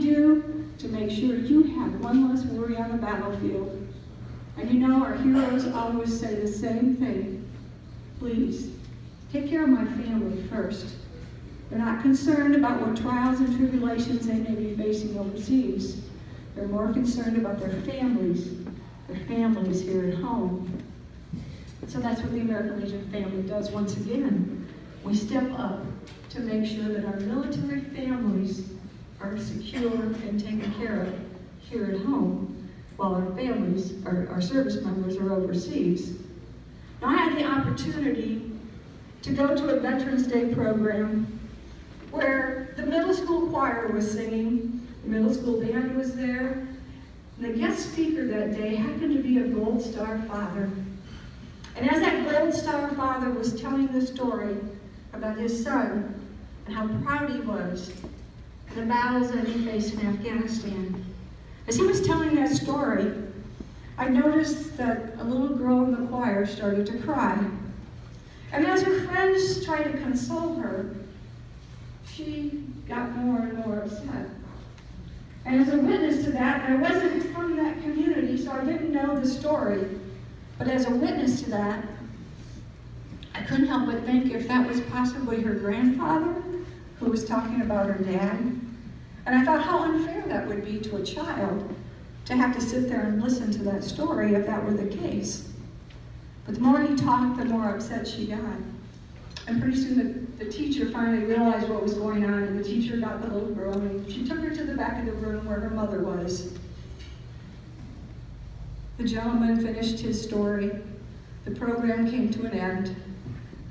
you to make sure you have one less worry on the battlefield. And you know, our heroes always say the same thing. Please, take care of my family first. They're not concerned about what trials and tribulations they may be facing overseas. They're more concerned about their families here at home. So that's what the American Legion family does once again. We step up to make sure that our military families are secure and taken care of here at home, while our families, our service members, are overseas. Now, I had the opportunity to go to a Veterans Day program where the middle school choir was singing, the middle school band was there, and the guest speaker that day happened to be a Gold Star father. And as that Gold Star father was telling the story about his son and how proud he was in the battles that he faced in Afghanistan, as he was telling that story, I noticed that a little girl in the choir started to cry. And as her friends tried to console her, she got more and more upset. And as a witness to that, I wasn't from that community, so I didn't know the story. But as a witness to that, I couldn't help but think if that was possibly her grandfather who was talking about her dad. And I thought how unfair that would be to a child to have to sit there and listen to that story if that were the case. But the more he talked, the more upset she got. And pretty soon the teacher finally realized what was going on, and the teacher got the little girl and she took her to the back of the room where her mother was. The gentleman finished his story. The program came to an end,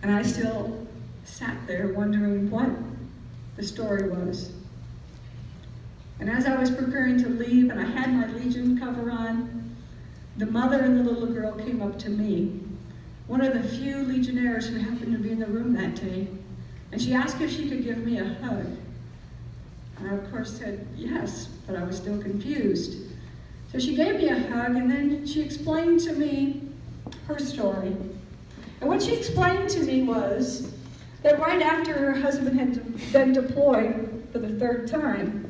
and I still sat there wondering what the story was. And as I was preparing to leave and I had my Legion cover on, the mother and the little girl came up to me, one of the few Legionnaires who happened to be in the room that day, and she asked if she could give me a hug. And I, of course, said yes, but I was still confused. So she gave me a hug, and then she explained to me her story. And what she explained to me was that right after her husband had been deployed for the third time,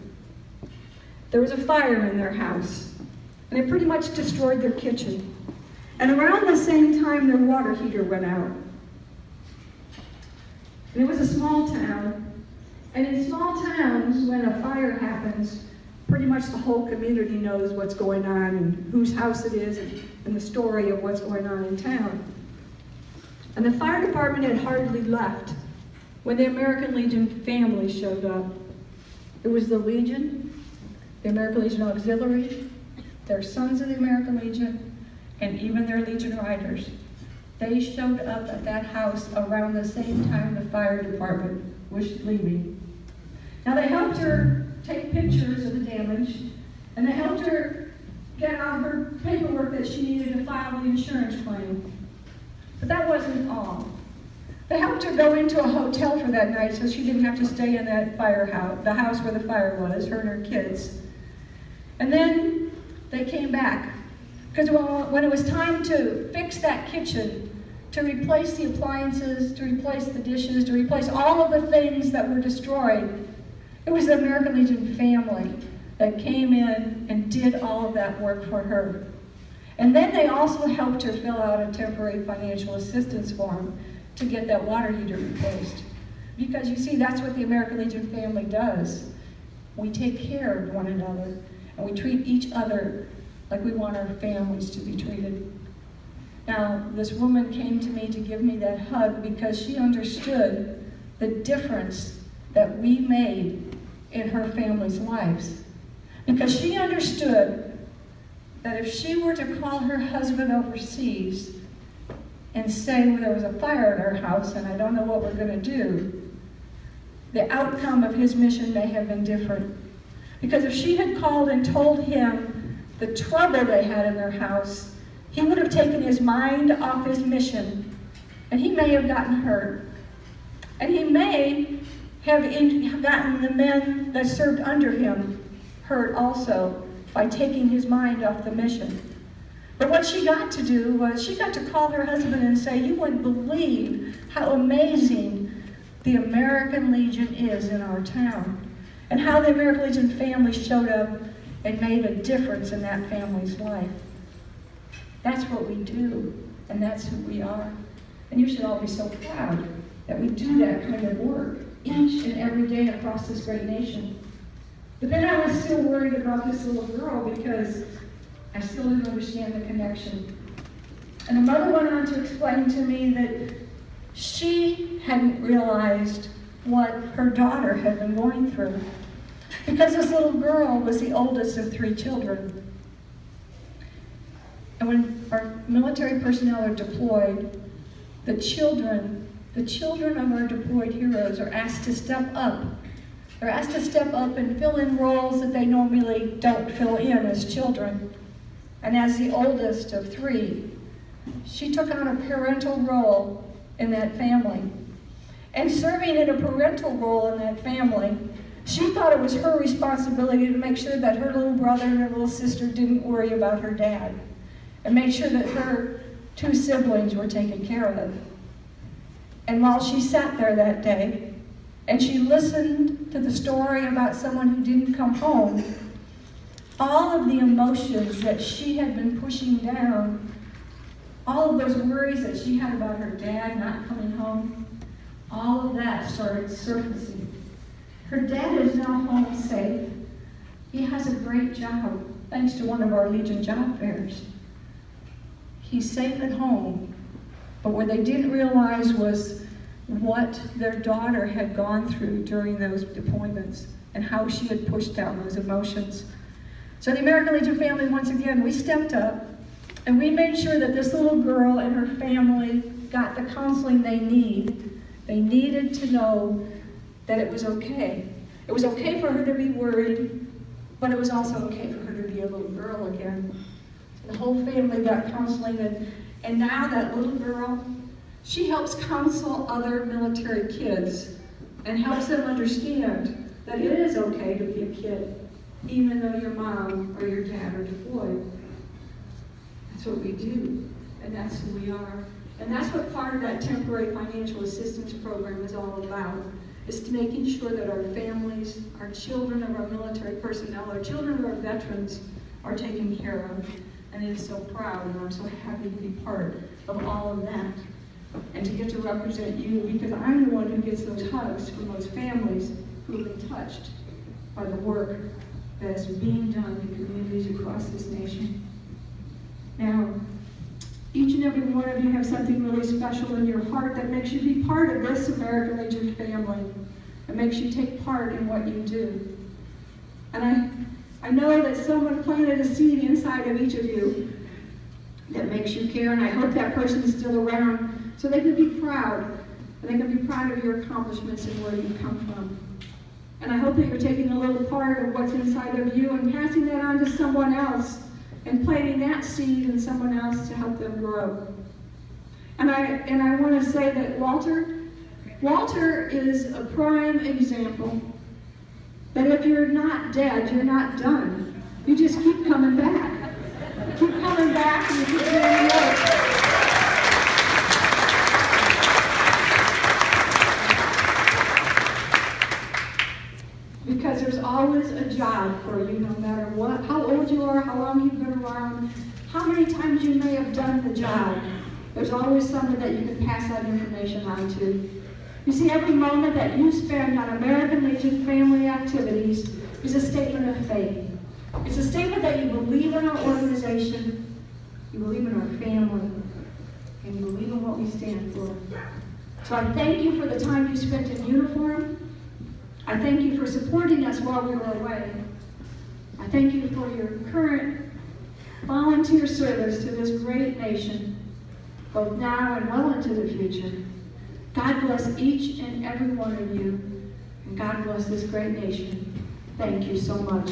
there was a fire in their house, and it pretty much destroyed their kitchen. And around the same time, their water heater went out. And it was a small town, and in small towns, when a fire happens, pretty much the whole community knows what's going on and whose house it is and the story of what's going on in town. And the fire department had hardly left when the American Legion family showed up. It was the Legion, the American Legion Auxiliary, their sons of the American Legion, and even their Legion Riders. They showed up at that house around the same time the fire department was leaving. Now they helped her take pictures of the damage, and they helped her get out her paperwork that she needed to file the insurance claim. But that wasn't all. They helped her go into a hotel for that night so she didn't have to stay in that firehouse, the house where the fire was, her and her kids. And then they came back. Because when it was time to fix that kitchen, to replace the appliances, to replace the dishes, to replace all of the things that were destroyed, it was the American Legion family that came in and did all of that work for her. And then they also helped her fill out a temporary financial assistance form to get that water heater replaced. Because you see, that's what the American Legion family does. We take care of one another, and we treat each other like we want our families to be treated. Now, this woman came to me to give me that hug because she understood the difference that we made in her family's lives. Because she understood that if she were to call her husband overseas and say, well, there was a fire in our house and I don't know what we're going to do, the outcome of his mission may have been different. Because if she had called and told him the trouble they had in their house, he would have taken his mind off his mission, and he may have gotten hurt. And he may have gotten the men that served under him hurt also by taking his mind off the mission. But what she got to do was she got to call her husband and say, you wouldn't believe how amazing the American Legion is in our town. and how the American Legion family showed up and made a difference in that family's life. That's what we do, and that's who we are. And you should all be so proud that we do that kind of work each and every day across this great nation. But then I was still worried about this little girl because I still didn't understand the connection. And the mother went on to explain to me that she hadn't realized what her daughter had been going through, because this little girl was the oldest of 3 children. And when our military personnel are deployed, the children of our deployed heroes are asked to step up. They're asked to step up and fill in roles that they normally don't fill in as children. And as the oldest of 3, she took on a parental role in that family. And serving in a parental role in that family, she thought it was her responsibility to make sure that her little brother and her little sister didn't worry about her dad, and make sure that her 2 siblings were taken care of. And while she sat there that day, and she listened to the story about someone who didn't come home, all of the emotions that she had been pushing down, all of those worries that she had about her dad not coming home, all of that started surfacing. Her dad is now home safe. He has a great job, thanks to one of our Legion job fairs. He's safe at home, but what they didn't realize was what their daughter had gone through during those deployments and how she had pushed down those emotions. So the American Legion family, once again, we stepped up and we made sure that this little girl and her family got the counseling they need. They needed to know that it was okay. It was okay for her to be worried, but it was also okay for her to be a little girl again. The whole family got counseling, and now that little girl, she helps counsel other military kids and helps them understand that it is okay to be a kid, even though your mom or your dad are deployed. That's what we do, and that's who we are. And that's what part of that temporary financial assistance program is all about, is making sure that our families, our children of our military personnel, our children of our veterans are taken care of. And it is so proud, and I'm so happy to be part of all of that. And to get to represent you, because I'm the one who gets those hugs from those families who have been touched by the work that is being done in communities across this nation. Now, each and every one of you have something really special in your heart that makes you be part of this American Legion family, and makes you take part in what you do. And I know that someone planted a seed inside of each of you that makes you care, and I hope that person is still around so they can be proud, and they can be proud of your accomplishments and where you've come from. And I hope that you're taking a little part of what's inside of you and passing that on to someone else, and planting that seed in someone else to help them grow. And I want to say that Walter is a prime example that if you're not dead, you're not done. You just keep coming back. Keep coming back and you keep doing work. Because there's always a job for you, no matter what, how old you are, how long you've been around, how many times you may have done the job. There's always someone that you can pass that information on to. You see, every moment that you spend on American Legion family activities is a statement of faith. It's a statement that you believe in our organization, you believe in our family, and you believe in what we stand for. So I thank you for the time you spent in uniform. I thank you for supporting us while we were away. I thank you for your current volunteer service to this great nation, both now and well into the future. God bless each and every one of you, and God bless this great nation. Thank you so much.